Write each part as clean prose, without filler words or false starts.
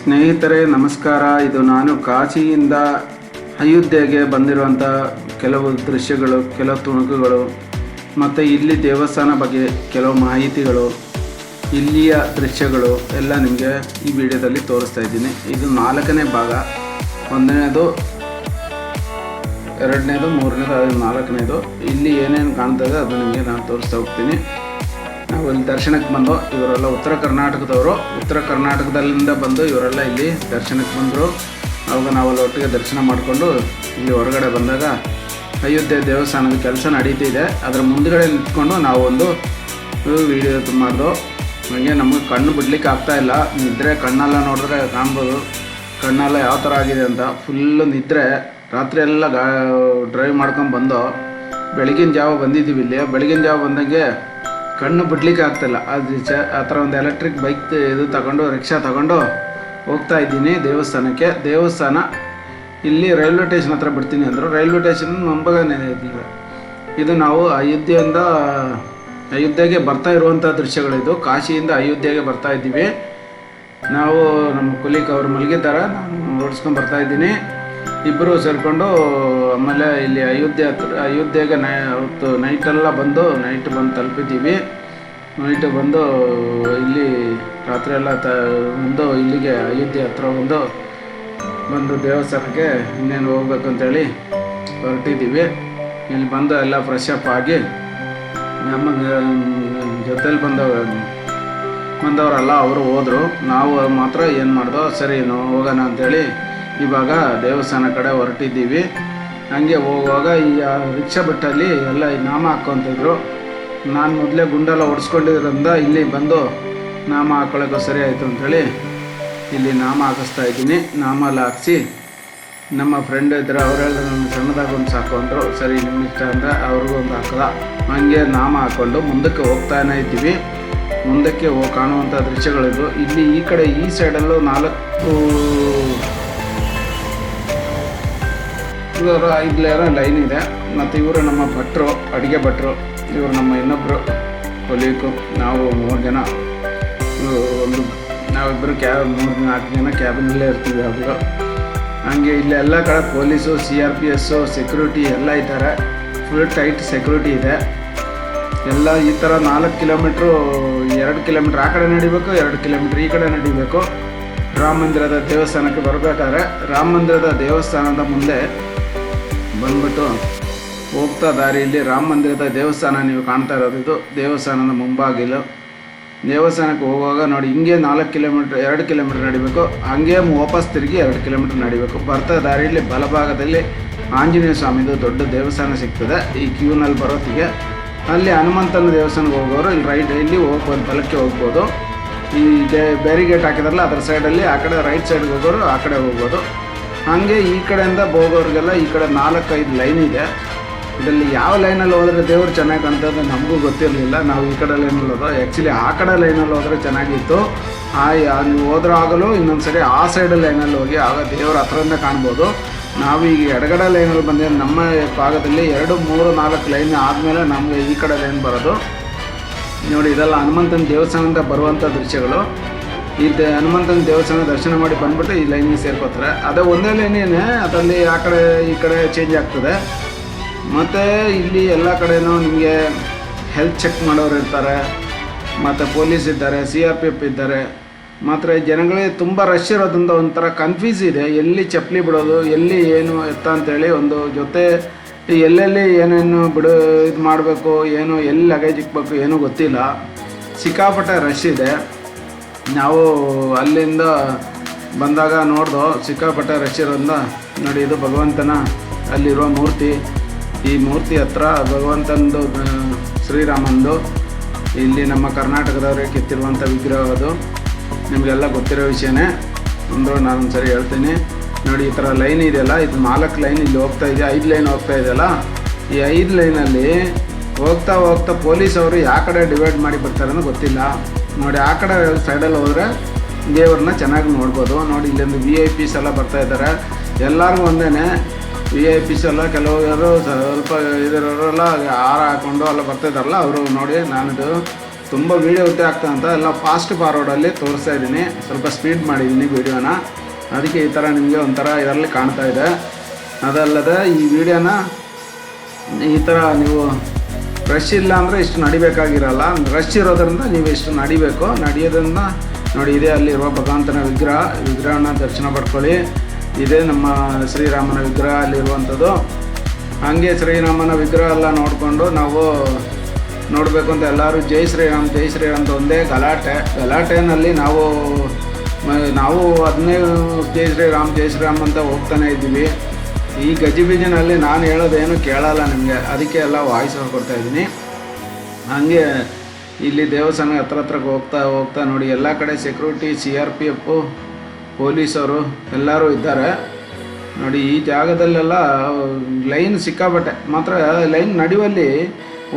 ಸ್ನೇಹಿತರೆ ನಮಸ್ಕಾರ. ಇದು ನಾನು ಕಾಶಿಯಿಂದ ಅಯೋಧ್ಯೆಗೆ ಬಂದಿರುವಂಥ ಕೆಲವು ದೃಶ್ಯಗಳು, ಕೆಲವು ತುಣುಕುಗಳು ಮತ್ತು ಇಲ್ಲಿ ದೇವಸ್ಥಾನ ಬಗ್ಗೆ ಕೆಲವು ಮಾಹಿತಿಗಳು, ಇಲ್ಲಿಯ ದೃಶ್ಯಗಳು ಎಲ್ಲ ನಿಮಗೆ ಈ ವಿಡಿಯೋದಲ್ಲಿ ತೋರಿಸ್ತಾ ಇದ್ದೀನಿ. ಇದು 4ನೇ ಭಾಗ. 1ನೇದು, 2ನೇದು, 3ನೇದು, 4ನೇದು. ಇಲ್ಲಿ ಏನೇನು ಕಾಣ್ತದೆ ಅದು ನಿಮಗೆ ನಾನು ತೋರಿಸ್ತಾ ಹೋಗ್ತೀನಿ. ನಾವು ಇಲ್ಲಿ ದರ್ಶನಕ್ಕೆ ಬಂದು, ಇವರೆಲ್ಲ ಉತ್ತರ ಕರ್ನಾಟಕದವರು. ಉತ್ತರ ಕರ್ನಾಟಕದಲ್ಲಿಂದ ಬಂದು ಇವರೆಲ್ಲ ಇಲ್ಲಿ ದರ್ಶನಕ್ಕೆ ಬಂದರು. ಆವಾಗ ನಾವಲ್ಲಿ ಒಟ್ಟಿಗೆ ದರ್ಶನ ಮಾಡಿಕೊಂಡು ಇಲ್ಲಿ ಹೊರಗಡೆ ಬಂದಾಗ ಅಯೋಧ್ಯೆ ದೇವಸ್ಥಾನದ ಕೆಲಸ ನಡೀತಿದೆ. ಅದರ ಮುಂದುಗಡೆ ನಿಂತ್ಕೊಂಡು ನಾವು ಒಂದು ವಿಡಿಯೋ ಮಾಡಿದೋ. ನನಗೆ ನಮಗೆ ಕಣ್ಣು ಬಿಡ್ಲಿಕ್ಕೆ ಆಗ್ತಾಯಿಲ್ಲ. ನಿದ್ರೆ ಕಣ್ಣೆಲ್ಲ ನೋಡಿದ್ರೆ ಕಾಣ್ಬೋದು, ಕಣ್ಣೆಲ್ಲ ಯಾವ ಥರ ಆಗಿದೆ ಅಂತ. ಫುಲ್ಲು ನಿದ್ರೆ. ರಾತ್ರಿ ಎಲ್ಲ ಡ್ರೈವ್ ಮಾಡ್ಕೊಂಡು ಬಂದು ಬೆಳಗಿನ ಜಾವ ಬಂದಿದ್ದೀವಿ. ಇಲ್ಲಿ ಬೆಳಗಿನ ಜಾವ ಬಂದಂಗೆ ಕಣ್ಣು ಬಿಡ್ಲಿಕ್ಕೆ ಆಗ್ತಾಯಿಲ್ಲ. ಅದು ಆ ಥರ ಒಂದು ಎಲೆಕ್ಟ್ರಿಕ್ ಬೈಕ್ ಇದು ತಗೊಂಡು, ರಿಕ್ಷಾ ತಗೊಂಡು ಹೋಗ್ತಾ ಇದ್ದೀನಿ ದೇವಸ್ಥಾನಕ್ಕೆ. ದೇವಸ್ಥಾನ ಇಲ್ಲಿ ರೈಲ್ವೆ ಸ್ಟೇಷನ್ ಹತ್ರ ಬಿಡ್ತೀನಿ ಅಂದರು. ರೈಲ್ವೆ ಸ್ಟೇಷನ್ ಮುಂಭಾಗನೇ ಇದ್ದಿಲ್ಲ. ಇದು ನಾವು ಅಯೋಧ್ಯೆಗೆ ಬರ್ತಾ ಇರುವಂಥ ದೃಶ್ಯಗಳಿದು. ಕಾಶಿಯಿಂದ ಅಯೋಧ್ಯೆಗೆ ಬರ್ತಾ ಇದ್ದೀವಿ ನಾವು. ನಮ್ಮ ಕುಲಿಕ್ ಅವರು ಮಲಗಿದ್ದಾರೆ, ನಾನು ಓಡಿಸ್ಕೊಂಡು ಬರ್ತಾ ಇದ್ದೀನಿ. ಇಬ್ಬರು ಸೇರಿಕೊಂಡು ಆಮೇಲೆ ಇಲ್ಲಿ ಅಯೋಧ್ಯೆಗೆ ಅವತ್ತು ನೈಟೆಲ್ಲ ಬಂದು ತಲುಪಿದ್ದೀವಿ. ನೈಟ್ ಬಂದು ಇಲ್ಲಿ ರಾತ್ರಿ ಎಲ್ಲ ಬಂದು ಇಲ್ಲಿಗೆ ಅಯೋಧ್ಯೆ ಹತ್ರ ಬಂದು ದೇವಸ್ಥಾನಕ್ಕೆ ಇನ್ನೇನು ಹೋಗ್ಬೇಕು ಅಂತೇಳಿ ಹೊರಟಿದ್ದೀವಿ. ಇಲ್ಲಿ ಬಂದು ಎಲ್ಲ ಫ್ರೆಶ್ ಅಪ್ ಆಗಿ ನಮ್ಮ ಜೊತೇಲಿ ಬಂದವರಲ್ಲ ಅವರು ಹೋದರು. ನಾವು ಮಾತ್ರ ಏನು ಮಾಡ್ದೋ, ಸರಿ ಹೋಗೋಣ ಅಂಥೇಳಿ ಇವಾಗ ದೇವಸ್ಥಾನ ಕಡೆ ಹೊರಟಿದ್ದೀವಿ. ಹಂಗೆ ಹೋಗುವಾಗ ಈ ರಿಕ್ಷಾ ಬಿಟ್ಟಲ್ಲಿ ಎಲ್ಲ ನಾಮ ಹಾಕ್ಕೊತಿದ್ರು. ನಾನು ಮೊದಲೇ ಗುಂಡೆಲ್ಲ ಹೊಡ್ಸ್ಕೊಂಡಿದ್ರಿಂದ ಇಲ್ಲಿ ಬಂದು ನಾಮ ಹಾಕ್ಕೊಳ್ಳೋಕೆ ಸರಿ ಆಯಿತು ಅಂಥೇಳಿ ಇಲ್ಲಿ ನಾಮ ಹಾಕಿಸ್ತಾ ಇದ್ದೀನಿ. ನಾಮ ಎಲ್ಲ ಹಾಕಿಸಿ ನಮ್ಮ ಫ್ರೆಂಡ್ ಇದ್ದರೆ ಅವರೆಲ್ಲ ನನ್ನ ಸಣ್ಣದಾಗ ಒಂದು ಸಾಕು ಅಂದರು. ಸರಿ ನಿಮ್ಮ ಇಷ್ಟ ಅಂದರೆ ಅವ್ರಿಗೂ ಒಂದು ಹಾಕದ. ಹಂಗೆ ನಾಮ ಹಾಕ್ಕೊಂಡು ಮುಂದಕ್ಕೆ ಹೋಗ್ತಾನೆ ಇದ್ದೀವಿ. ಮುಂದಕ್ಕೆ ಕಾಣುವಂಥ ದೃಶ್ಯಗಳಿದ್ದು ಇಲ್ಲಿ ಈ ಕಡೆ ಈ ಸೈಡಲ್ಲೂ 4 ಲೈನ್ ಇದೆ. ಮತ್ತು ಇವರು ನಮ್ಮ ಭಟ್ರು, ಅಡುಗೆ ಭಟ್ರು. ಇವರು ನಮ್ಮ ಇನ್ನೊಬ್ಬರು ಕೊಲೀಕು. ನಾವು 3 ಜನ, ನಾವಿಬ್ಬರು 3-4 ಜನ ಕ್ಯಾಬಿನಲ್ಲೇ ಇರ್ತೀವಿ ಯಾವಾಗಲೂ. ಹಂಗೆ ಇಲ್ಲಿ ಎಲ್ಲ ಕಡೆ ಪೊಲೀಸು, CRPS, ಸೆಕ್ಯೂರಿಟಿ ಎಲ್ಲ ಇದ್ದಾರೆ. ಫುಲ್ ಟೈಟ್ ಸೆಕ್ಯೂರಿಟಿ ಇದೆ. ಎಲ್ಲ ಈ ಥರ 4 ಕಿಲೋಮೀಟ್ರು, 2 ಕಿಲೋಮೀಟ್ರ್ ಆ ಕಡೆ ನಡಿಬೇಕು, 2 ಕಿಲೋಮೀಟ್ರ್ ಈ ಕಡೆ ನಡಿಬೇಕು. ರಾಮ ಮಂದಿರದ ದೇವಸ್ಥಾನಕ್ಕೆ ಬರಬೇಕಾದ್ರೆ ರಾಮ ಮಂದಿರದ ದೇವಸ್ಥಾನದ ಮುಂದೆ ಬಂದ್ಬಿಟ್ಟು ಹೋಗ್ತಾ ದಾರಿಯಲ್ಲಿ ರಾಮ ಮಂದಿರದ ದೇವಸ್ಥಾನ ನೀವು ಕಾಣ್ತಾ ಇರೋದು. ಇದು ದೇವಸ್ಥಾನದ ಮುಂಭಾಗಿಲು. ದೇವಸ್ಥಾನಕ್ಕೆ ಹೋಗುವಾಗ ನೋಡಿ, ಹಿಂಗೆ 2 ಕಿಲೋಮೀಟ್ರ್ ನಡಿಬೇಕು. ಹಂಗೆ ವಾಪಸ್ ತಿರುಗಿ 2 ಕಿಲೋಮೀಟ್ರ್ ನಡಿಬೇಕು. ಬರ್ತಾ ದಾರಿಯಲ್ಲಿ ಬಲಭಾಗದಲ್ಲಿ ಆಂಜನೇಯ ಸ್ವಾಮಿದು ದೊಡ್ಡ ದೇವಸ್ಥಾನ ಸಿಗ್ತದೆ. ಈ ಕ್ಯೂನಲ್ಲಿ ಬರೋತ್ತಿಗೆ ಅಲ್ಲಿ ಹನುಮಂತನ ದೇವಸ್ಥಾನಕ್ಕೆ ಹೋಗೋರು ಇಲ್ಲಿ ಹೋಗ್ಬೋದು, ಬಲಕ್ಕೆ ಹೋಗ್ಬೋದು. ಈ ಬ್ಯಾರಿಗೇಟ್ ಹಾಕಿದಾರಲ್ಲ ಅದರ ಸೈಡಲ್ಲಿ ಆ ಕಡೆ ರೈಟ್ ಸೈಡ್ಗೆ ಹೋಗೋರು ಆ ಕಡೆ ಹೋಗ್ಬೋದು. ಹಾಗೆ ಈ ಕಡೆಯಿಂದ ಹೋಗೋರಿಗೆಲ್ಲ ಈ ಕಡೆ 4-5 ಲೈನ್ ಇದೆ. ಇದರಲ್ಲಿ ಯಾವ ಲೈನಲ್ಲಿ ಹೋದರೆ ದೇವರು ಚೆನ್ನಾಗಿ ಕಾಣ್ತದೆ ನಮಗೂ ಗೊತ್ತಿರಲಿಲ್ಲ. ನಾವು ಈ ಕಡೆ ಲೈನಲ್ಲಿ ಹೋದೋ. ಆ್ಯಕ್ಚುಲಿ ಆ ಕಡೆ ಲೈನಲ್ಲಿ ಹೋದರೆ ಚೆನ್ನಾಗಿತ್ತು. ನೀವು ಹೋದ್ರೂ ಆಗಲು ಇನ್ನೊಂದು ಸರಿ ಆ ಸೈಡ್ ಲೈನಲ್ಲಿ ಹೋಗಿ ಆಗ ದೇವ್ರ ಹತ್ರದಿಂದ ಕಾಣ್ಬೋದು. ನಾವು ಈಗ ಎಡಗಡೆ ಲೈನಲ್ಲಿ ಬಂದರೆ ನಮ್ಮ ಭಾಗದಲ್ಲಿ 2, 3, 4 ಲೈನ್ ಆದಮೇಲೆ ನಮಗೆ ಈ ಕಡೆ ಲೈನ್ ಬರೋದು. ನೋಡಿ, ಇದೆಲ್ಲ ಹನುಮಂತನ ದೇವಸ್ಥಾನದಿಂದ ಬರುವಂಥ ದೃಶ್ಯಗಳು. ಹನುಮಂತನ ದೇವಸ್ಥಾನ ದರ್ಶನ ಮಾಡಿ ಬಂದ್ಬಿಟ್ಟು ಈ ಲೈನಿಗೆ ಸೇರ್ಕೋತಾರೆ. ಅದೇ ಒಂದೇ ಲೈನೇನೆ, ಅದರಲ್ಲಿ ಆ ಕಡೆ ಈ ಕಡೆ ಚೇಂಜ್ ಆಗ್ತದೆ. ಮತ್ತು ಇಲ್ಲಿ ಎಲ್ಲ ಕಡೆಯೂ ನಿಮಗೆ ಹೆಲ್ತ್ ಚೆಕ್ ಮಾಡೋರು ಇರ್ತಾರೆ, ಮತ್ತು ಪೊಲೀಸ್ ಇದ್ದಾರೆ, CRPF ಇದ್ದಾರೆ. ಮಾತ್ರ ಜನಗಳಿಗೆ ತುಂಬ ರಶ್ ಇರೋದ್ರಿಂದ ಒಂಥರ ಕನ್ಫ್ಯೂಸ್ ಇದೆ. ಎಲ್ಲಿ ಚಪ್ಪಲಿ ಬಿಡೋದು, ಎಲ್ಲಿ ಏನು ಎತ್ತ ಅಂತೇಳಿ ಒಂದು ಜೊತೆ ಎಲ್ಲೆಲ್ಲಿ ಏನೇನು ಇದು ಮಾಡಬೇಕು, ಏನು ಎಲ್ಲಿ ಲಗೇಜ್ ಇಕ್ಬೇಕು ಏನೂ ಗೊತ್ತಿಲ್ಲ. ಸಿಕ್ಕಾಪಟ್ಟೆ ರಶ್ ಇದೆ. ನಾವು ಅಲ್ಲಿಂದ ಬಂದಾಗ ನೋಡ್ದೋ ಸಿಕ್ಕಾಪಟ್ಟೆ ರಶ್ ಇರೋದ್ರಿಂದ ನೋಡಿ, ಇದು ಭಗವಂತನ ಅಲ್ಲಿರುವ ಮೂರ್ತಿ. ಈ ಮೂರ್ತಿ ಹತ್ರ ಭಗವಂತನದು, ಶ್ರೀರಾಮಂದು, ಇಲ್ಲಿ ನಮ್ಮ ಕರ್ನಾಟಕದವರೇ ಕೆತ್ತಿರುವಂಥ ವಿಗ್ರಹ. ಅದು ನಿಮಗೆಲ್ಲ ಗೊತ್ತಿರೋ ವಿಷಯನೇ. ನಾನೊಂದು ಸರಿ ಹೇಳ್ತೀನಿ ನೋಡಿ. ಈ ಥರ ಲೈನ್ ಇದೆಯಲ್ಲ, ಇದು 4 ಲೈನ್ ಇಲ್ಲಿ ಹೋಗ್ತಾ ಇದೆ. 5 ಲೈನ್ ಹೋಗ್ತಾ ಇದೆಯಲ್ಲ, ಈ 5 ಲೈನಲ್ಲಿ ಹೋಗ್ತಾ ಪೊಲೀಸ್ ಅವರು ಯಾವ ಕಡೆ ಡಿವೈಡ್ ಮಾಡಿ ಬರ್ತಾರೆ ಅನ್ನೋ ಗೊತ್ತಿಲ್ಲ. ನೋಡಿ, ಆ ಕಡೆ ಸೈಡಲ್ಲಿ ಹೋದರೆ ದೇವ್ರನ್ನ ಚೆನ್ನಾಗಿ ನೋಡ್ಬೋದು. ನೋಡಿ, ಇಲ್ಲೊಂದು VIPs ಎಲ್ಲ ಬರ್ತಾ ಇದ್ದಾರೆ. ಎಲ್ಲರಿಗೂ ಒಂದೇ VIPs ಎಲ್ಲ. ಕೆಲವರು ಸ್ವಲ್ಪ ಇದರವರೆಲ್ಲ ಹಾರ ಹಾಕ್ಕೊಂಡು ಎಲ್ಲ ಬರ್ತಾಯಿದ್ದಾರಲ್ಲ ಅವರು. ನೋಡಿ, ನಾನಿದು ತುಂಬ ವೀಡಿಯೋ ಉದ್ದ ಆಗ್ತಾ ಅಂತ ಎಲ್ಲ ಫಾಸ್ಟ್ ಫಾರ್ವರ್ಡಲ್ಲಿ ತೋರಿಸ್ತಾ ಇದ್ದೀನಿ, ಸ್ವಲ್ಪ ಸ್ಪೀಡ್ ಮಾಡಿದ್ದೀನಿ ವೀಡಿಯೋನ, ಅದಕ್ಕೆ ಈ ಥರ ನಿಮಗೆ ಒಂಥರ ಇದರಲ್ಲಿ ಕಾಣ್ತಾ ಇದೆ. ಅದಲ್ಲದೆ ಈ ವಿಡಿಯೋನ ಈ ಥರ ನೀವು ರಶ್ ಇಲ್ಲ ಅಂದರೆ ಇಷ್ಟು ನಡಿಬೇಕಾಗಿರಲ್ಲ, ರಶ್ ಇರೋದ್ರಿಂದ ನೀವು ಇಷ್ಟು ನಡಿಬೇಕು. ನಡೆಯೋದ್ರಿಂದ ನೋಡಿ, ಇದೇ ಅಲ್ಲಿರುವ ಭಗವಂತನ ವಿಗ್ರಹನ ದರ್ಶನ ಪಡ್ಕೊಳ್ಳಿ. ಇದೇ ನಮ್ಮ ಶ್ರೀರಾಮನ ವಿಗ್ರಹ ಅಲ್ಲಿರುವಂಥದ್ದು. ಹಾಗೆ ಶ್ರೀರಾಮನ ವಿಗ್ರಹ ಎಲ್ಲ ನೋಡಿಕೊಂಡು ನಾವು ನೋಡಬೇಕು ಅಂತ ಎಲ್ಲರೂ ಜೈ ಶ್ರೀರಾಮ್ ಅಂತ ಒಂದೇ ಗಲಾಟೆನಲ್ಲಿ ನಾವು ಅದನ್ನೇ ಜೈ ಶ್ರೀರಾಮ್ ಅಂತ ಹೋಗ್ತಾನೆ ಇದ್ದೀವಿ. ಈ ಗಜಿಬಿಜಿನಲ್ಲಿ ನಾನು ಹೇಳೋದೇನು ಕೇಳಲ್ಲ ನಿಮಗೆ, ಅದಕ್ಕೆ ಎಲ್ಲ ವಾಯ್ಸ್ ಕೊಡ್ತಾ ಇದ್ದೀನಿ. ಹಾಗೆ ಇಲ್ಲಿ ದೇವಸ್ಥಾನ ಹತ್ರಕ್ಕೆ ಹೋಗ್ತಾ ನೋಡಿ, ಎಲ್ಲ ಕಡೆ ಸೆಕ್ಯೂರಿಟಿ, CRPF, ಪೊಲೀಸರು ಎಲ್ಲರೂ ಇದ್ದಾರೆ ನೋಡಿ. ಈ ಜಾಗದಲ್ಲೆಲ್ಲ ಲೈನ್ ಸಿಕ್ಕಾಬಟ್ಟೆ. ಮಾತ್ರ ಲೈನ್ ನಡೆಯುವಲ್ಲಿ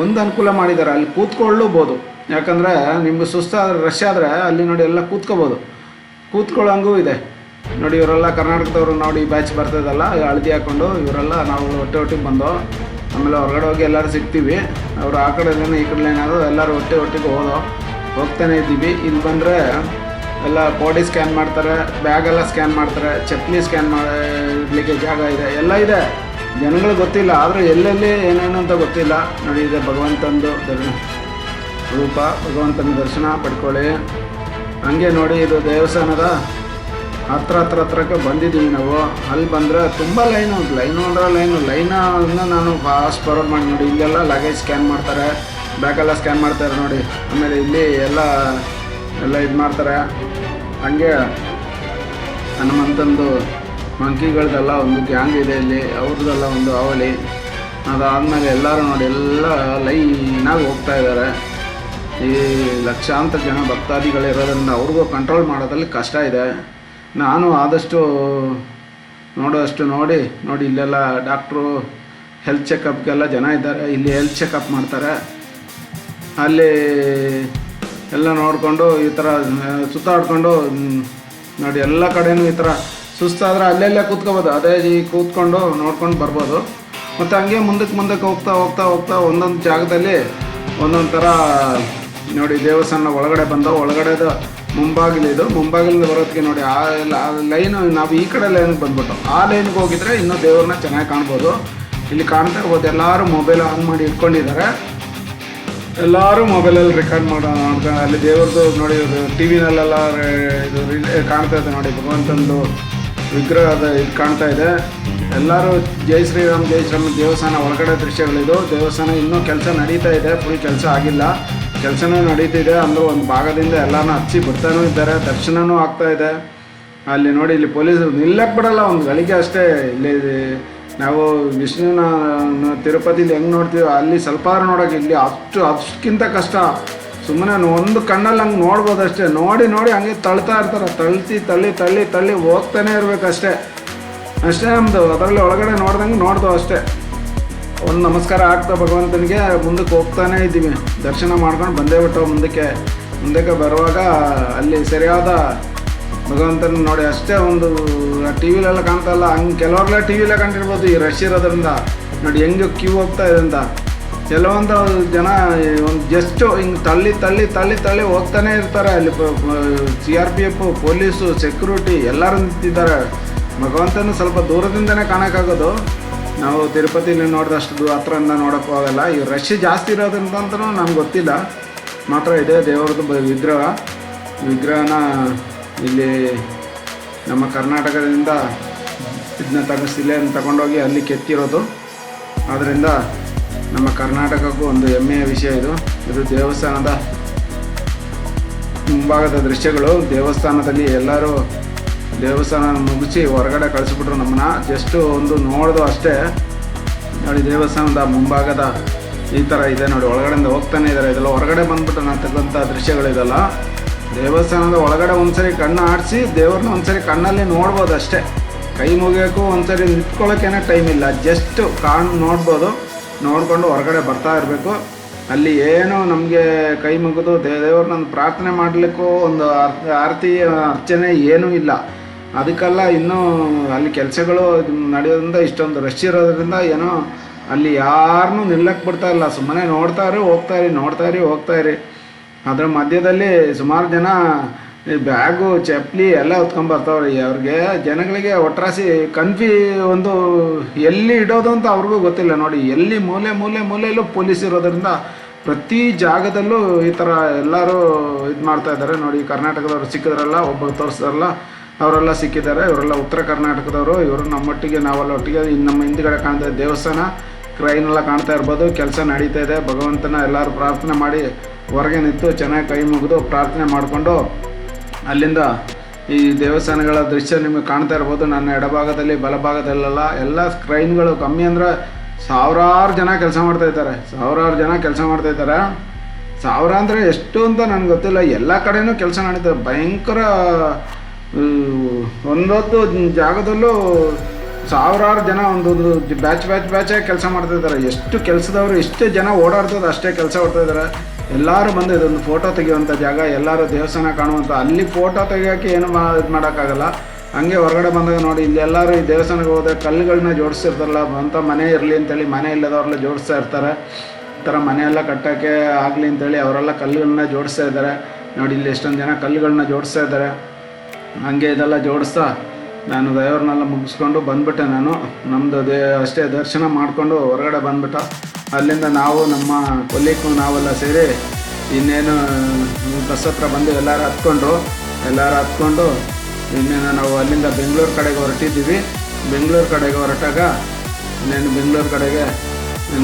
ಒಂದು ಅನುಕೂಲ ಮಾಡಿದ್ದಾರೆ, ಅಲ್ಲಿ ಕೂತ್ಕೊಳ್ಳಬಹುದು. ಯಾಕಂದರೆ ನಿಮ್ಗೆ ಸುಸ್ತಾದ್ರೆ ರಶ್ ಆದರೆ ಅಲ್ಲಿ ನೋಡಿ ಎಲ್ಲ ಕೂತ್ಕೊಳ್ಳೋಂಗೂ ಇದೆ ನೋಡಿ. ಇವರೆಲ್ಲ ಕರ್ನಾಟಕದವರು ನೋಡಿ, ಬ್ಯಾಚ್ ಬರ್ತದಲ್ಲ ಹಳದಿ ಹಾಕ್ಕೊಂಡು ಇವರೆಲ್ಲ ನಾವು ಒಟ್ಟಿಗೆ ಬಂದು ಆಮೇಲೆ ಹೊರಗಡೆ ಹೋಗಿ ಎಲ್ಲರೂ ಸಿಗ್ತೀವಿ. ಅವರು ಆ ಕಡೆ ಲೈನ್ ಈ ಕಡೆ ಲೈನ್ ಆದರೂ ಎಲ್ಲರೂ ಒಟ್ಟಿಗೆ ಹೋಗ್ತಾನೆ ಇದ್ದೀವಿ. ಇಲ್ಲಿ ಬಂದರೆ ಎಲ್ಲ ಬಾಡಿ ಸ್ಕ್ಯಾನ್ ಮಾಡ್ತಾರೆ, ಬ್ಯಾಗೆಲ್ಲ ಸ್ಕ್ಯಾನ್ ಮಾಡ್ತಾರೆ, ಚಪ್ಪಲಿ ಸ್ಕ್ಯಾನ್ ಇಡಲಿಕ್ಕೆ ಜಾಗ ಇದೆ, ಎಲ್ಲ ಇದೆ. ಜನಗಳಿಗೆ ಗೊತ್ತಿಲ್ಲ, ಆದರೆ ಎಲ್ಲೆಲ್ಲಿ ಏನೇನು ಅಂತ ಗೊತ್ತಿಲ್ಲ ನೋಡಿ. ಇದೆ ಭಗವಂತಂದು ರೂಪ, ಭಗವಂತನ ದರ್ಶನ ಪಡ್ಕೊಳ್ಳಿ. ಹಂಗೆ ನೋಡಿ, ಇದು ದೇವಸ್ಥಾನದ ಹತ್ರಕ್ಕೆ ಬಂದಿದ್ದೀವಿ ನಾವು. ಅಲ್ಲಿ ಬಂದರೆ ತುಂಬ ಲೈನು ಅಂದರೆ ಲೈನನ್ನು ನಾನು ಫಾಸ್ಟ್ ಫಾರ್ವರ್ಡ್ ಮಾಡಿ ನೋಡಿ. ಇಲ್ಲೆಲ್ಲ ಲಗೇಜ್ ಸ್ಕ್ಯಾನ್ ಮಾಡ್ತಾರೆ, ಬ್ಯಾಗೆಲ್ಲ ಸ್ಕ್ಯಾನ್ ಮಾಡ್ತಾರೆ ನೋಡಿ. ಆಮೇಲೆ ಇಲ್ಲಿ ಎಲ್ಲ ಇದು ಮಾಡ್ತಾರೆ. ಹಂಗೆ ಹನುಮಂತಂದು ಮಂಕಿಗಳದೆಲ್ಲ ಒಂದು ಗ್ಯಾಂಗ್ ಇದೆ ಇಲ್ಲಿ, ಅವ್ರದ್ದೆಲ್ಲ ಒಂದು ಅವಳಿ. ಅದಾದಮೇಲೆ ಎಲ್ಲರೂ ನೋಡಿ ಎಲ್ಲ ಲೈನಾಗಿ ಹೋಗ್ತಾ ಇದ್ದಾರೆ. ಈ ಲಕ್ಷಾಂತರ ಜನ ಭಕ್ತಾದಿಗಳಿರೋದ್ರಿಂದ ಅವ್ರಿಗೂ ಕಂಟ್ರೋಲ್ ಮಾಡೋದ್ರಲ್ಲಿ ಕಷ್ಟ ಇದೆ. ನಾನು ಆದಷ್ಟು ನೋಡೋಷ್ಟು ನೋಡಿ ಇಲ್ಲೆಲ್ಲ ಡಾಕ್ಟ್ರು ಹೆಲ್ತ್ ಚೆಕಪ್ಗೆಲ್ಲ ಜನ ಇದ್ದಾರೆ. ಇಲ್ಲಿ ಹೆಲ್ತ್ ಚೆಕಪ್ ಮಾಡ್ತಾರೆ. ಅಲ್ಲಿ ಎಲ್ಲ ನೋಡಿಕೊಂಡು ಈ ಥರ ಸುತ್ತಾಡ್ಕೊಂಡು ನೋಡಿ, ಎಲ್ಲ ಕಡೆಯೂ ಈ ಥರ ಸುಸ್ತಾದರೆ ಅಲ್ಲೆಲ್ಲೇ ಕೂತ್ಕೋಬೋದು. ಅದೇ ಕೂತ್ಕೊಂಡು ನೋಡ್ಕೊಂಡು ಬರ್ಬೋದು. ಮತ್ತು ಹಂಗೆ ಮುಂದಕ್ಕೆ ಹೋಗ್ತಾ ಒಂದೊಂದು ಜಾಗದಲ್ಲಿ ಒಂದೊಂದು ಥರ ನೋಡಿ. ದೇವಸ್ಥಾನ ಒಳಗಡೆದ ಮುಂಬಾಗಿಲಿಂದ ಬರೋದಕ್ಕೆ ನೋಡಿ, ಆ ಲೈನು ನಾವು ಈ ಕಡೆ ಲೈನಿಗೆ ಬಂದ್ಬಿಟ್ಟು ಆ ಲೈನ್ಗೆ ಹೋಗಿದ್ರೆ ಇನ್ನೂ ದೇವ್ರನ್ನ ಚೆನ್ನಾಗಿ ಕಾಣ್ಬೋದು. ಇಲ್ಲಿ ಕಾಣ್ತಾ ಇರ್ಬೋದು, ಎಲ್ಲರೂ ಮೊಬೈಲ್ ಆನ್ ಮಾಡಿ ಇಟ್ಕೊಂಡಿದ್ದಾರೆ. ಎಲ್ಲರೂ ಮೊಬೈಲಲ್ಲಿ ರೆಕಾರ್ಡ್ ಮಾಡೋದು. ಅಲ್ಲಿ ದೇವ್ರದ್ದು ನೋಡಿ, ಟಿ ವಿನಲ್ಲೆಲ್ಲ ಇದು ಕಾಣ್ತಾ ಇದೆ ನೋಡಿ. ಭಗವಂತಂದು ವಿಗ್ರಹದ ಇದು ಕಾಣ್ತಾ ಇದೆ. ಎಲ್ಲರೂ ಜೈ ಶ್ರೀರಾಮ್ ದೇವಸ್ಥಾನ ಒಳಗಡೆ ದೃಶ್ಯಗಳಿದು. ದೇವಸ್ಥಾನ ಇನ್ನೂ ಕೆಲಸ ನಡೀತಾ ಇದೆ, ಫುಲ್ ಕೆಲಸ ಆಗಿಲ್ಲ, ಕೆಲಸನೂ ನಡೀತಿದೆ. ಅಂದ್ರೆ ಒಂದು ಭಾಗದಿಂದ ಎಲ್ಲನೂ ಹಚ್ಚಿ ಬಿಡ್ತಾನೂ ಇದ್ದಾರೆ, ದರ್ಶನವೂ ಆಗ್ತಾ ಇದೆ. ಅಲ್ಲಿ ನೋಡಿ, ಇಲ್ಲಿ ಪೊಲೀಸರು ನಿಲ್ಲಕ್ಕೆ ಬಿಡಲ್ಲ ಒಂದು ಗಳಿಗೆ ಅಷ್ಟೇ. ಇಲ್ಲಿ ನಾವು ವಿಷ್ಣುನ ತಿರುಪತಿಲಿ ಹೆಂಗೆ ನೋಡ್ತೀವಿ ಅಲ್ಲಿ ಸ್ವಲ್ಪ ನೋಡೋಕೆ, ಇಲ್ಲಿ ಅಷ್ಟಕ್ಕಿಂತ ಕಷ್ಟ. ಸುಮ್ಮನೆ ಒಂದು ಕಣ್ಣಲ್ಲಿ ಹಂಗೆ ನೋಡ್ಬೋದು ಅಷ್ಟೇ. ನೋಡಿ ಹಂಗೆ ತಳ್ತಾ ಇರ್ತಾರೆ, ತಳ್ಳಿ ಹೋಗ್ತಾನೆ ಇರಬೇಕಷ್ಟೇ. ಅಷ್ಟೇ ನಮ್ಮದು. ಅದರಲ್ಲಿ ಒಳಗಡೆ ನೋಡ್ದು ಅಷ್ಟೇ. ಒಂದು ನಮಸ್ಕಾರ ಆಗ್ತಾ ಭಗವಂತನಿಗೆ ಮುಂದಕ್ಕೆ ಹೋಗ್ತಾನೇ ಇದ್ದೀವಿ. ದರ್ಶನ ಮಾಡ್ಕೊಂಡು ಬಂದೇ ಬಿಟ್ಟು ಮುಂದಕ್ಕೆ ಬರುವಾಗ ಅಲ್ಲಿ ಸರಿಯಾದ ಭಗವಂತನ ನೋಡಿ ಅಷ್ಟೇ. ಒಂದು ಟಿ ವಿಲೆಲ್ಲ ಕಾಣ್ತಾಯಿಲ್ಲ, ಹಂಗೆ ಕೆಲವ್ರೆಲ್ಲ ಟಿ ವಿಲೇ ಕಂಡಿರ್ಬೋದು. ಈ ರಶ್ ಇರೋದ್ರಿಂದ ನೋಡಿ ಹೆಂಗೆ ಕ್ಯೂ ಹೋಗ್ತಾ ಇದೆ ಅಂತ. ಕೆಲವೊಂದು ಜನ ಒಂದು ಜಸ್ಟು ಹಿಂಗೆ ತಳ್ಳಿ ಹೋಗ್ತಾನೆ ಇರ್ತಾರೆ. ಅಲ್ಲಿ CRPF, ಪೊಲೀಸು, ಸೆಕ್ಯೂರಿಟಿ ಎಲ್ಲರೂ ನಿಂತಿದ್ದಾರೆ. ಭಗವಂತನ ಸ್ವಲ್ಪ ದೂರದಿಂದನೇ ಕಾಣೋಕ್ಕಾಗೋದು. ನಾವು ತಿರುಪತಿಲಿ ನೋಡಿದಷ್ಟು ಹತ್ರದಿಂದ ನೋಡೋಕ್ಕೂ ಆಗಲ್ಲ. ಈ ರಶ್ ಜಾಸ್ತಿ ಇರೋದ್ರಿಂದ ಅಂತಲೂ ನಮ್ಗೆ ಗೊತ್ತಿಲ್ಲ. ಮಾತ್ರ ಇದೆ ದೇವ್ರದ್ದು ವಿಗ್ರಹನ ಇಲ್ಲಿ ನಮ್ಮ ಕರ್ನಾಟಕದಿಂದ ಇದನ್ನ ಶಿಲೆಯನ್ನು ತಗೊಂಡೋಗಿ ಅಲ್ಲಿ ಕೆತ್ತಿರೋದು. ಆದ್ದರಿಂದ ನಮ್ಮ ಕರ್ನಾಟಕಕ್ಕೂ ಒಂದು ಹೆಮ್ಮೆಯ ವಿಷಯ ಇದು ದೇವಸ್ಥಾನದ ಮುಂಭಾಗದ ದೃಶ್ಯಗಳು. ದೇವಸ್ಥಾನದಲ್ಲಿ ಎಲ್ಲರೂ ದೇವಸ್ಥಾನ ಮುಗಿಸಿ ಹೊರಗಡೆ ಕಳಿಸ್ಬಿಟ್ರು ನಮ್ಮನ್ನ. ಜಸ್ಟು ಒಂದು ನೋಡ್ದು ಅಷ್ಟೇ ನೋಡಿ. ದೇವಸ್ಥಾನದ ಮುಂಭಾಗದ ಈ ಥರ ಇದೆ ನೋಡಿ, ಒಳಗಡೆಯಿಂದ ಹೋಗ್ತಾನೆ ಇದ್ದಾರೆ. ಇದೆಲ್ಲ ಹೊರಗಡೆ ಬಂದ್ಬಿಟ್ಟು ನಾನು ತೆಗೆದಂಥ ದೃಶ್ಯಗಳಿದೆಲ್ಲ. ದೇವಸ್ಥಾನದ ಒಳಗಡೆ ಒಂದ್ಸರಿ ಕಣ್ಣು ಆಡಿಸಿ ದೇವ್ರನ್ನ ಒಂದ್ಸರಿ ಕಣ್ಣಲ್ಲಿ ನೋಡ್ಬೋದು ಅಷ್ಟೇ. ಕೈ ಮುಗಿಯೋಕ್ಕೂ ಒಂದ್ಸರಿ ನಿಂತ್ಕೊಳ್ಳೋಕ್ಕೇನೆ ಟೈಮ್ ಇಲ್ಲ. ಜಸ್ಟ್ ನೋಡ್ಬೋದು, ನೋಡಿಕೊಂಡು ಹೊರಗಡೆ ಬರ್ತಾ ಇರಬೇಕು. ಅಲ್ಲಿ ಏನು ನಮಗೆ ಕೈ ಮುಗಿದು ದೇವ್ರನ್ನ ಪ್ರಾರ್ಥನೆ ಮಾಡಲಿಕ್ಕೂ ಒಂದು ಆರತಿ ಅರ್ಚನೆ ಏನೂ ಇಲ್ಲ. ಅದಕ್ಕೆಲ್ಲ ಇನ್ನೂ ಅಲ್ಲಿ ಕೆಲಸಗಳು ನಡೆಯೋದ್ರಿಂದ ಇಷ್ಟೊಂದು ರಶ್ ಇರೋದ್ರಿಂದ ಏನೋ ಅಲ್ಲಿ ಯಾರನ್ನೂ ನಿಲ್ಲಕ್ಕೆ ಬಿಡ್ತಾ ಇಲ್ಲ. ಸುಮ್ಮನೆ ನೋಡ್ತಾ ಇರಿ ಹೋಗ್ತಾ ಇರಿ. ಅದರ ಮಧ್ಯದಲ್ಲಿ ಸುಮಾರು ಜನ ಈ ಬ್ಯಾಗು ಚಪ್ಪಲಿ ಎಲ್ಲ ಹೊತ್ಕೊಂಬರ್ತಾವ್ರಿ. ಅವ್ರಿಗೆ ಜನಗಳಿಗೆ ಒಟ್ರಾಸಿ ಒಂದು ಎಲ್ಲಿ ಇಡೋದು ಅಂತ ಅವ್ರಿಗೂ ಗೊತ್ತಿಲ್ಲ ನೋಡಿ. ಎಲ್ಲಿ ಮೂಲೆಯಲ್ಲೂ ಪೊಲೀಸ್ ಇರೋದ್ರಿಂದ ಪ್ರತಿ ಜಾಗದಲ್ಲೂ ಈ ಥರ ಎಲ್ಲರೂ ಇದು ಮಾಡ್ತಾಯಿದ್ದಾರೆ ನೋಡಿ. ಕರ್ನಾಟಕದವ್ರು ಸಿಕ್ಕಿದ್ರಲ್ಲ, ಒಬ್ಬ ತೋರಿಸಿದ್ರಲ್ಲ, ಅವರೆಲ್ಲ ಸಿಕ್ಕಿದ್ದಾರೆ. ಇವರೆಲ್ಲ ಉತ್ತರ ಕರ್ನಾಟಕದವರು. ಇವರು ನಮ್ಮೊಟ್ಟಿಗೆ ನಾವೆಲ್ಲ ಒಟ್ಟಿಗೆ ನಮ್ಮ ಹಿಂದ್ಗಡೆ ಕಾಣ್ತಾ ದೇವಸ್ಥಾನ ಕ್ರೈನೆಲ್ಲ ಕಾಣ್ತಾ ಇರ್ಬೋದು. ಕೆಲಸ ನಡೀತಾ ಇದೆ. ಭಗವಂತನ ಎಲ್ಲರೂ ಪ್ರಾರ್ಥನೆ ಮಾಡಿ ಹೊರಗೆ ನಿಂತು ಚೆನ್ನಾಗಿ ಕೈ ಮುಗಿದು ಪ್ರಾರ್ಥನೆ ಮಾಡಿಕೊಂಡು ಅಲ್ಲಿಂದ ಈ ದೇವಸ್ಥಾನಗಳ ದೃಶ್ಯ ನಿಮಗೆ ಕಾಣ್ತಾ ಇರ್ಬೋದು. ನನ್ನ ಎಡಭಾಗದಲ್ಲಿ ಬಲಭಾಗದಲ್ಲೆಲ್ಲ ಎಲ್ಲ ಕ್ರೈನ್ಗಳು ಕಮ್ಮಿ ಅಂದರೆ ಸಾವಿರಾರು ಜನ ಕೆಲಸ ಮಾಡ್ತಾಯಿದ್ದಾರೆ. ಸಾವಿರ ಅಂದರೆ ಎಷ್ಟು ಅಂತ ನನಗೆ ಗೊತ್ತಿಲ್ಲ. ಎಲ್ಲ ಕಡೆಯೂ ಕೆಲಸ ನಡೀತದೆ. ಭಯಂಕರ ಒಂದೊಂದು ಜಾಗದಲ್ಲೂ ಸಾವಿರಾರು ಜನ ಒಂದೊಂದು ಬ್ಯಾಚಾಗಿ ಕೆಲಸ ಮಾಡ್ತಾಯಿದ್ದಾರೆ. ಎಷ್ಟು ಕೆಲಸದವರು ಎಷ್ಟು ಜನ ಓಡಾಡ್ತದೆ ಅಷ್ಟೇ ಕೆಲಸ ಮಾಡ್ತಾಯಿದ್ದಾರೆ. ಎಲ್ಲರೂ ಬಂದು ಇದೊಂದು ಫೋಟೋ ತೆಗೆಯುವಂಥ ಜಾಗ, ಎಲ್ಲರೂ ದೇವಸ್ಥಾನ ಕಾಣುವಂಥ. ಅಲ್ಲಿ ಫೋಟೋ ತೆಗಿಯೋಕ್ಕೆ ಏನು ಇದು ಮಾಡೋಕ್ಕಾಗಲ್ಲ. ಹಂಗೆ ಹೊರಗಡೆ ಬಂದಾಗ ನೋಡಿ, ಇಲ್ಲಿ ಎಲ್ಲರೂ ಈ ದೇವಸ್ಥಾನಕ್ಕೆ ಹೋದರೆ ಕಲ್ಲುಗಳನ್ನ ಜೋಡಿಸಿರ್ತಾರಲ್ಲ, ಅಂಥ ಮನೆ ಇರಲಿ ಅಂತೇಳಿ ಮನೆ ಇಲ್ಲದವ್ರೆಲ್ಲ ಜೋಡಿಸ್ತಾ ಇರ್ತಾರೆ. ಈ ಥರ ಮನೆಯೆಲ್ಲ ಕಟ್ಟೋಕ್ಕೆ ಆಗಲಿ ಅಂತೇಳಿ ಅವರೆಲ್ಲ ಕಲ್ಲುಗಳನ್ನ ಜೋಡಿಸ್ತಾ ಇದ್ದಾರೆ ನೋಡಿ. ಇಲ್ಲಿ ಎಷ್ಟೊಂದು ಜನ ಕಲ್ಲುಗಳನ್ನ ಜೋಡಿಸ್ತಾ ಇದ್ದಾರೆ. ಹಂಗೆ ಇದೆಲ್ಲ ಜೋಡಿಸ್ತಾ ನಾನು ದೇವ್ರನ್ನೆಲ್ಲ ಮುಗಿಸ್ಕೊಂಡು ಬಂದುಬಿಟ್ಟೆ. ನಾನು ನಮ್ಮದು ಅಷ್ಟೇ ದರ್ಶನ ಮಾಡಿಕೊಂಡು ಹೊರಗಡೆ ಬಂದುಬಿಟ್ಟ. ಅಲ್ಲಿಂದ ನಾವು ನಮ್ಮ ಕೊಲ್ಲಿಕ್ಕೂ ನಾವೆಲ್ಲ ಸೇರಿ ಇನ್ನೇನು ಬಸ್ ಹತ್ರ ಬಂದು ಎಲ್ಲರೂ ಹತ್ಕೊಂಡು ಇನ್ನೇನು ನಾವು ಅಲ್ಲಿಂದ ಬೆಂಗಳೂರು ಕಡೆಗೆ ಹೊರಟಿದ್ದೀವಿ. ಬೆಂಗಳೂರು ಕಡೆಗೆ ಹೊರಟಾಗ ಇನ್ನೇನು ಬೆಂಗಳೂರು ಕಡೆಗೆ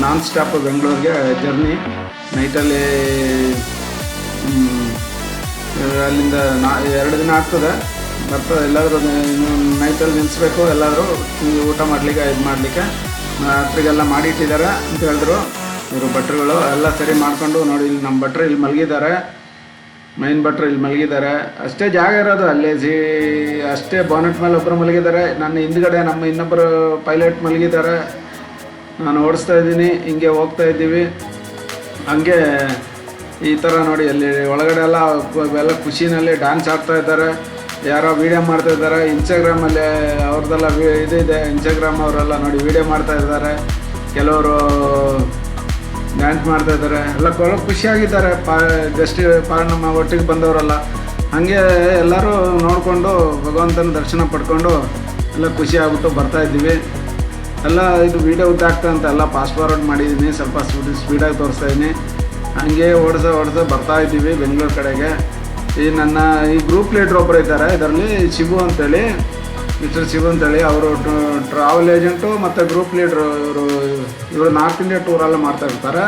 ನಾನ್ ಸ್ಟಾಪ್ ಬೆಂಗಳೂರಿಗೆ ಜರ್ನಿ. ನೈಟಲ್ಲಿ ಅಲ್ಲಿಂದ 2 ದಿನ ಆಗ್ತದೆ. ಬರ್ತದೆ. ಎಲ್ಲಾದರೂ ನೈಟಲ್ಲಿ ನಿಲ್ಲಿಸ್ಬೇಕು. ಎಲ್ಲಾದರೂ ಊಟ ಮಾಡಲಿಕ್ಕೆ ಇದು ಮಾಡಲಿಕ್ಕೆ ರಾತ್ರಿಗೆಲ್ಲ ಮಾಡಿಟ್ಟಿದ್ದಾರೆ ಅಂತ ಹೇಳಿದ್ರು ಇವರು ಭಟ್ರುಗಳು. ಎಲ್ಲ ಸರಿ ಮಾಡಿಕೊಂಡು ನೋಡಿ, ಇಲ್ಲಿ ನಮ್ಮ ಭಟ್ರು ಇಲ್ಲಿ ಮಲಗಿದ್ದಾರೆ. ಮೈನ್ ಭಟ್ರು ಇಲ್ಲಿ ಮಲಗಿದ್ದಾರೆ. ಅಷ್ಟೇ ಜಾಗ ಇರೋದು ಅಲ್ಲೇ ಅಷ್ಟೇ. ಬಾನೆಟ್ ಮೇಲೆ ಒಬ್ಬರು ಮಲಗಿದ್ದಾರೆ. ನನ್ನ ಹಿಂದ್ಗಡೆ ನಮ್ಮ ಇನ್ನೊಬ್ಬರು ಪೈಲಟ್ ಮಲಗಿದ್ದಾರೆ. ನಾನು ಓಡಿಸ್ತಾ ಇದ್ದೀನಿ. ಹಿಂಗೆ ಹೋಗ್ತಾ ಇದ್ದೀವಿ. ಹಂಗೆ ಈ ಥರ ನೋಡಿ, ಅಲ್ಲಿ ಒಳಗಡೆ ಎಲ್ಲ ಖುಷಿನಲ್ಲಿ ಡ್ಯಾನ್ಸ್ ಆಡ್ತಾ ಇದ್ದಾರೆ. ಯಾರೋ ವೀಡಿಯೋ ಮಾಡ್ತಾ ಇದ್ದಾರೆ. ಇನ್ಸ್ಟಾಗ್ರಾಮಲ್ಲಿ ಅವ್ರದ್ದೆಲ್ಲ ಇದಿದೆ. ಇನ್ಸ್ಟಾಗ್ರಾಮ್ ಅವರೆಲ್ಲ ನೋಡಿ ವೀಡಿಯೋ ಮಾಡ್ತಾ ಇದ್ದಾರೆ. ಕೆಲವರು ಡ್ಯಾನ್ಸ್ ಮಾಡ್ತಾ ಇದ್ದಾರೆ. ಎಲ್ಲ ಖುಷಿಯಾಗಿದ್ದಾರೆ. ನಮ್ಮ ಒಟ್ಟಿಗೆ ಬಂದವರೆಲ್ಲ ಹಾಗೆ ಎಲ್ಲರೂ ನೋಡಿಕೊಂಡು ಭಗವಂತನ ದರ್ಶನ ಪಡ್ಕೊಂಡು ಎಲ್ಲ ಖುಷಿ ಆಗ್ಬಿಟ್ಟು ಬರ್ತಾಯಿದ್ದೀವಿ. ಎಲ್ಲ ಇದು ವೀಡಿಯೋ ಉದ್ದಾಗ್ತಾ ಅಂತ ಎಲ್ಲ ಫಾಸ್ಟ್ ಫಾರ್ವರ್ಡ್ ಮಾಡಿದ್ದೀನಿ. ಸ್ವಲ್ಪ ಸ್ಪೀಡಾಗಿ ತೋರಿಸ್ತಾಯಿದ್ದೀನಿ. ಹಂಗೆ ಓಡಿಸೋ ಬರ್ತಾಯಿದ್ದೀವಿ ಬೆಂಗಳೂರು ಕಡೆಗೆ. ಈ ಗ್ರೂಪ್ ಲೀಡ್ರ್ ಒಬ್ಬರು ಇದ್ದಾರೆ. ಇದರಲ್ಲಿ ಶಿವು ಅಂತೇಳಿ, ಮಿಸ್ಟರ್ ಶಿವು ಅಂತೇಳಿ. ಅವರು ಟ್ರಾವೆಲ್ ಏಜೆಂಟು ಮತ್ತು ಗ್ರೂಪ್ ಲೀಡ್ರು. ಇವರು ನಾರ್ತ್ ಇಂಡಿಯಾ ಟೂರೆಲ್ಲ ಮಾಡ್ತಾಯಿರ್ತಾರೆ.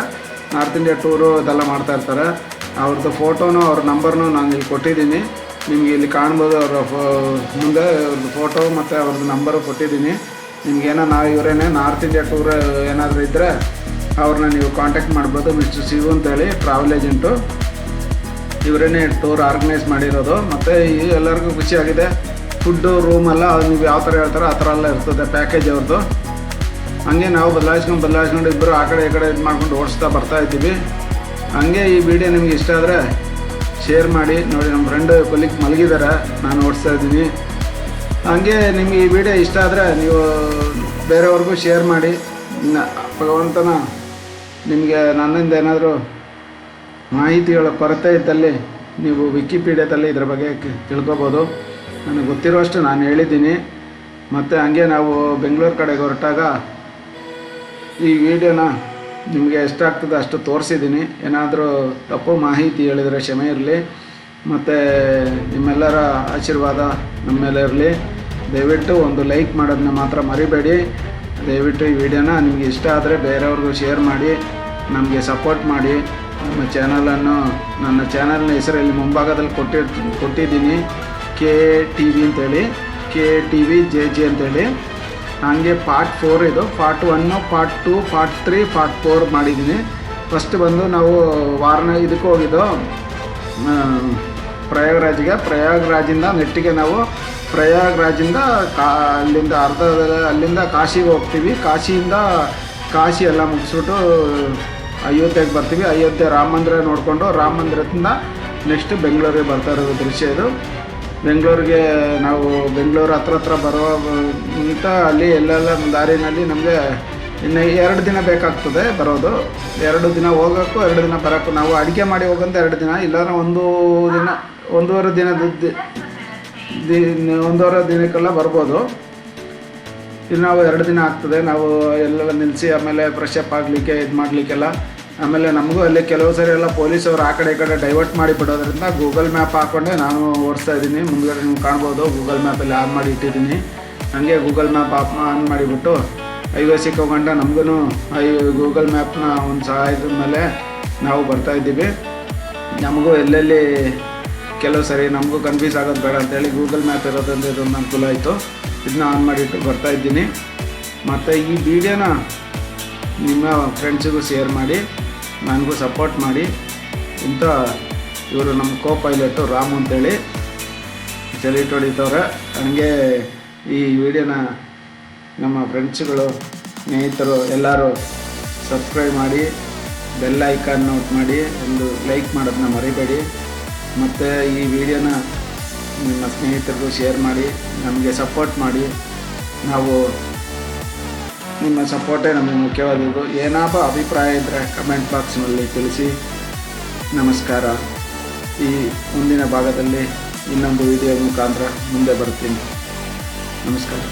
ನಾರ್ತ್ ಇಂಡಿಯಾ ಟೂರು ಇದೆಲ್ಲ ಮಾಡ್ತಾಯಿರ್ತಾರೆ. ಅವ್ರದ್ದು ಫೋಟೋನು ಅವ್ರ ನಂಬರ್ನು ನಾನು ಇಲ್ಲಿ ಕೊಟ್ಟಿದ್ದೀನಿ. ನಿಮಗೆ ಇಲ್ಲಿ ಕಾಣ್ಬೋದು. ಅವರ ಮುಂದೆ ಅವ್ರದ್ದು ಫೋಟೋ ಮತ್ತು ಅವ್ರದ್ದು ನಂಬರು ಕೊಟ್ಟಿದ್ದೀನಿ. ನಿಮಗೇನೋ ಇವರೇನೇ ನಾರ್ತ್ ಇಂಡಿಯಾ ಟೂರ್ ಏನಾದರೂ ಇದ್ದರೆ ಅವ್ರನ್ನ ನೀವು ಕಾಂಟ್ಯಾಕ್ಟ್ ಮಾಡ್ಬೋದು. ಮಿಸ್ಟರ್ ಶಿವು ಅಂತೇಳಿ ಟ್ರಾವೆಲ್ ಏಜೆಂಟು. ಇವರೇನೇ ಟೂರ್ ಆರ್ಗನೈಸ್ ಮಾಡಿರೋದು. ಮತ್ತು ಎಲ್ಲರಿಗೂ ಖುಷಿಯಾಗಿದೆ. ಫುಡ್ಡು ರೂಮೆಲ್ಲ ನೀವು ಯಾವ ಥರ ಹೇಳ್ತಾರೋ ಆ ಥರ ಎಲ್ಲ ಇರ್ತದೆ ಪ್ಯಾಕೇಜ್ ಅವ್ರದ್ದು. ಹಂಗೆ ನಾವು ಬದಲಾಯಿಸ್ಕೊಂಡು ಇಬ್ಬರು ಆ ಕಡೆ ಈ ಕಡೆ ಇದು ಮಾಡ್ಕೊಂಡು ಓಡಿಸ್ತಾ ಬರ್ತಾಯಿದ್ದೀವಿ. ಹಂಗೆ ಈ ವಿಡಿಯೋ ನಿಮ್ಗೆ ಇಷ್ಟ ಆದರೆ ಶೇರ್ ಮಾಡಿ. ನೋಡಿ, ನಮ್ಮ ಫ್ರೆಂಡ್ ಕೊಲ್ಲಿಗೆ ಮಲಗಿದ್ದಾರೆ, ನಾನು ಓಡಿಸ್ತಾ ಇದ್ದೀನಿ. ಹಂಗೆ ನಿಮಗೆ ಈ ವಿಡಿಯೋ ಇಷ್ಟ ಆದರೆ ನೀವು ಬೇರೆಯವ್ರಿಗೂ ಶೇರ್ ಮಾಡಿ. ಭಗವಂತನ ನಿಮಗೆ ನನ್ನಿಂದ ಏನಾದರೂ ಮಾಹಿತಿಗಳ ಕೊರತೆ ಇದ್ದಲ್ಲಿ ನೀವು ವಿಕಿಪೀಡಿಯಾದಲ್ಲಿ ಇದ್ರ ಬಗ್ಗೆ ತಿಳ್ಕೊಬೋದು. ನನಗೆ ಗೊತ್ತಿರೋಷ್ಟು ನಾನು ಹೇಳಿದ್ದೀನಿ. ಮತ್ತು ಹಂಗೆ ನಾವು ಬೆಂಗಳೂರು ಕಡೆಗೆ ಹೊರಟಾಗ ಈ ವಿಡಿಯೋನ ನಿಮಗೆ ಎಷ್ಟಾಗ್ತದೆ ಅಷ್ಟು ತೋರಿಸಿದ್ದೀನಿ. ಏನಾದರೂ ತಪ್ಪು ಮಾಹಿತಿ ಹೇಳಿದರೆ ಕ್ಷಮೆ ಇರಲಿ. ಮತ್ತು ನಿಮ್ಮೆಲ್ಲರ ಆಶೀರ್ವಾದ ನಮ್ಮ ಮೇಲೆ ಇರಲಿ. ದಯವಿಟ್ಟು ಒಂದು ಲೈಕ್ ಮಾಡೋದನ್ನ ಮಾತ್ರ ಮರಿಬೇಡಿ. ದಯವಿಟ್ಟು ಈ ವಿಡಿಯೋನ ನಿಮಗೆ ಇಷ್ಟ ಆದರೆ ಬೇರೆಯವ್ರಿಗೂ ಶೇರ್ ಮಾಡಿ, ನಮಗೆ ಸಪೋರ್ಟ್ ಮಾಡಿ. ನನ್ನ ಚಾನಲ್ನ ಹೆಸರಲ್ಲಿ ಮುಂಭಾಗದಲ್ಲಿ ಕೊಟ್ಟಿದ್ದೀನಿ, KTV ಅಂತೇಳಿ, KTV JJ ಅಂತೇಳಿ. ಹಾಗೆ ಪಾರ್ಟ್ 4 ಇದು. ಪಾರ್ಟ್ 1, ಪಾರ್ಟ್ 2, ಪಾರ್ಟ್ 3, ಪಾರ್ಟ್ 4 ಮಾಡಿದ್ದೀನಿ. ಫಸ್ಟ್ ಬಂದು ನಾವು ಇದಕ್ಕೆ ಹೋಗಿದ್ದು ಪ್ರಯಾಗ್ರಾಜಿಂದ ನೆಟ್ಟಿಗೆ ನಾವು ಪ್ರಯಾಗ್ರಾಜಿಂದ ಅಲ್ಲಿಂದ ಕಾಶಿಗೆ ಹೋಗ್ತೀವಿ. ಕಾಶಿ ಎಲ್ಲ ಮುಗಿಸ್ಬಿಟ್ಟು ಅಯೋಧ್ಯೆಗೆ ಬರ್ತೀವಿ. ಅಯೋಧ್ಯೆ ರಾಮ ಮಂದಿರ ನೋಡಿಕೊಂಡು ರಾಮ ಮಂದಿರದಿಂದ ನೆಕ್ಸ್ಟ್ ಬೆಂಗಳೂರಿಗೆ ಬರ್ತಾ ಇರೋದು ದೃಶ್ಯ ಇದು. ಬೆಂಗಳೂರಿಗೆ ನಾವು ಬೆಂಗಳೂರು ಹತ್ರ ಬರೋ ಅಲ್ಲಿ ಎಲ್ಲೆಲ್ಲ ದಾರಿನಲ್ಲಿ ನಮಗೆ ಇನ್ನು 2 ದಿನ ಬೇಕಾಗ್ತದೆ ಬರೋದು. 2 ದಿನ ಹೋಗೋಕ್ಕೂ 2 ದಿನ ಬರೋಕ್ಕೂ. ನಾವು ಅಡುಗೆ ಮಾಡಿ ಹೋಗಂತ 2 ದಿನ, ಇಲ್ಲಾಂದ್ರೆ 1 ದಿನ 1.5 ದಿನಕ್ಕೆಲ್ಲ ಬರ್ಬೋದು. ಇದು ನಾವು 2 ದಿನ ಆಗ್ತದೆ. ನಾವು ಎಲ್ಲೆಲ್ಲ ನಿಲ್ಲಿಸಿ ಆಮೇಲೆ ಫ್ರೆಶ್ ಅಪ್ ಆಗಲಿಕ್ಕೆ ಇದು ಮಾಡಲಿಕ್ಕೆಲ್ಲ. ಆಮೇಲೆ ನಮಗೂ ಅಲ್ಲಿ ಕೆಲವು ಸರಿ ಎಲ್ಲ ಪೊಲೀಸವರು ಆ ಕಡೆ ಈ ಕಡೆ ಡೈವರ್ಟ್ ಮಾಡಿ ಬಿಡೋದ್ರಿಂದ ಗೂಗಲ್ ಮ್ಯಾಪ್ ಹಾಕ್ಕೊಂಡೆ ನಾನು ಓಡಿಸ್ತಾ ಇದ್ದೀನಿ. ಮುಂದ್ಗಡೆ ನೀವು ಕಾಣ್ಬೋದು, ಗೂಗಲ್ ಮ್ಯಾಪಲ್ಲಿ ಆನ್ ಮಾಡಿ ಇಟ್ಟಿದ್ದೀನಿ. ಹಾಗೆ ಗೂಗಲ್ ಮ್ಯಾಪ್ ಆನ್ ಮಾಡಿಬಿಟ್ಟು ಹೈವೇ ಸಿಕ್ಕೋಗಂಟ ನಮಗೂ ಗೂಗಲ್ ಮ್ಯಾಪ್ನ ಒಂದು ಸಹಾಯದ ಮೇಲೆ ನಾವು ಬರ್ತಾಯಿದ್ದೀವಿ. ನಮಗೂ ಎಲ್ಲೆಲ್ಲಿ ಕೆಲವು ಸರಿ ನಮಗೂ ಕನ್ಫ್ಯೂಸ್ ಆಗೋದು ಬೇಡ ಅಂತೇಳಿ ಗೂಗಲ್ ಮ್ಯಾಪ್ ಇರೋದ್ರಿಂದ ಇದೊಂದು ಅನುಕೂಲ ಆಯಿತು. ಇದನ್ನ ಆನ್ ಮಾಡಿಟ್ಟು ಬರ್ತಾಯಿದ್ದೀನಿ. ಮತ್ತು ಈ ವಿಡಿಯೋನ ನಿಮ್ಮ ಫ್ರೆಂಡ್ಸಿಗೂ ಶೇರ್ ಮಾಡಿ, ನನಗೂ ಸಪೋರ್ಟ್ ಮಾಡಿ. ಇಂಥ ಇವರು ನಮ್ಮ ಕೋ ಪೈಲಟು ರಾಮು ಅಂತೇಳಿ ಸೆಲೆಕ್ಟ್ ಹೊಡಿತವ್ರೆ. ನನಗೆ ಈ ವಿಡಿಯೋನ ನಮ್ಮ ಫ್ರೆಂಡ್ಸ್ಗಳು, ಸ್ನೇಹಿತರು ಎಲ್ಲರೂ ಸಬ್ಸ್ಕ್ರೈಬ್ ಮಾಡಿ, ಬೆಲ್ ಐಕಾನ್ ನೋಟ್ ಮಾಡಿ, ಒಂದು ಲೈಕ್ ಮಾಡೋದನ್ನ ಮರಿಬೇಡಿ. ಮತ್ತು ಈ ವಿಡಿಯೋನ ನಿಮ್ಮ ಸ್ನೇಹಿತರಿಗೂ ಶೇರ್ ಮಾಡಿ, ನಮಗೆ ಸಪೋರ್ಟ್ ಮಾಡಿ. ನಾವು ನಿಮ್ಮ ಸಪೋರ್ಟೇ ನಮಗೆ ಮುಖ್ಯವಾದದ್ದು. ಏನಾದರೂ ಅಭಿಪ್ರಾಯ ಇದ್ದರೆ ಕಮೆಂಟ್ ಬಾಕ್ಸ್ನಲ್ಲಿ ತಿಳಿಸಿ. ನಮಸ್ಕಾರ. ಈ ಮುಂದಿನ ಭಾಗದಲ್ಲಿ ಇನ್ನೊಂದು ವಿಡಿಯೋ ಮುಖಾಂತರ ಮುಂದೆ ಬರ್ತೀನಿ. ನಮಸ್ಕಾರ.